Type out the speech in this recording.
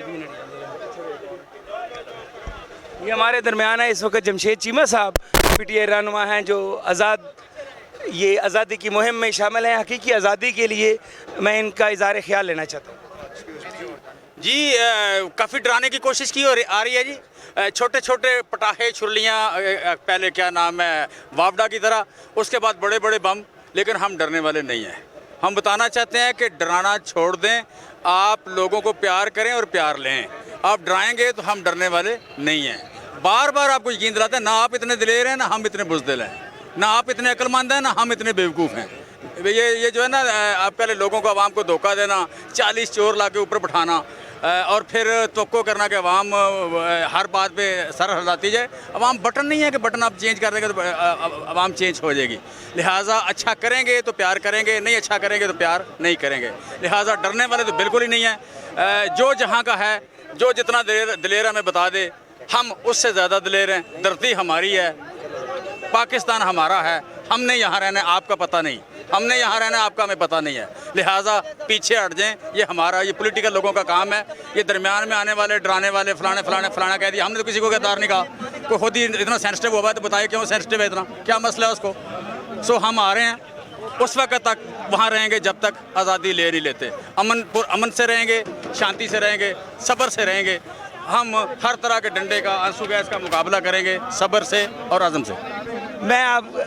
ये हमारे दरमियान है इस वक्त जमशेद चीमा साहब, पीटीआई रहनुमा हैं जो आज़ादी की मुहिम में शामिल हैं। हकीकी आज़ादी के लिए मैं इनका इज़हार ख्याल लेना चाहता हूँ। जी काफ़ी डराने की कोशिश की और आ रही है जी। छोटे छोटे पटाखे छुरलियाँ, पहले क्या नाम है वावडा की तरह, उसके बाद बड़े बड़े बम। लेकिन हम डरने वाले नहीं हैं। हम बताना चाहते हैं कि डराना छोड़ दें, आप लोगों को प्यार करें और प्यार लें। आप डराएंगे तो हम डरने वाले नहीं हैं। बार बार आपको यकीन दिलाते हैं, ना आप इतने दिलेर हैं ना हम इतने बुज़दिल हैं, ना आप इतने अक्लमंद हैं ना हम इतने बेवकूफ़ हैं। ये जो है ना, आप पहले लोगों को, आवाम को धोखा देना, 40 चोर ला के ऊपर बैठाना और फिर तवक्को करना कि अवाम हर बात पे सर हिलाती जाए। अवाम बटन नहीं है कि बटन आप चेंज कर देंगे तो अवाम चेंज हो जाएगी। लिहाजा अच्छा करेंगे तो प्यार करेंगे, नहीं अच्छा करेंगे तो प्यार नहीं करेंगे। लिहाजा डरने वाले तो बिल्कुल ही नहीं है। जो जहाँ का है, जो जितना दिलेर हमें बता दे, हम उससे ज़्यादा दिलेर हैं। धरती हमारी है, पाकिस्तान हमारा है। हमने यहाँ रहना है, आपका पता नहीं। हमने यहाँ रहना है, आपका हमें पता नहीं है। लिहाजा पीछे हट जाएं। ये हमारा, ये पॉलिटिकल लोगों का काम है। ये दरमियान में आने वाले डराने वाले फलाने फलाने फलाना कह दिया, हमने तो किसी को गद्दार नहीं कहा। कोई खुद ही इतना सेंसिटिव हुआ है तो बताइए क्यों सेंसिटिव है, इतना क्या मसला है उसको। सो हम आ रहे हैं, उस वक्त तक वहाँ रहेंगे जब तक आज़ादी ले नहीं लेते। अमन से रहेंगे, शांति से रहेंगे, सब्र से रहेंगे। हम हर तरह के डंडे का, आंसू गैस का मुकाबला करेंगे सब्र से और आज़म से। मैं आप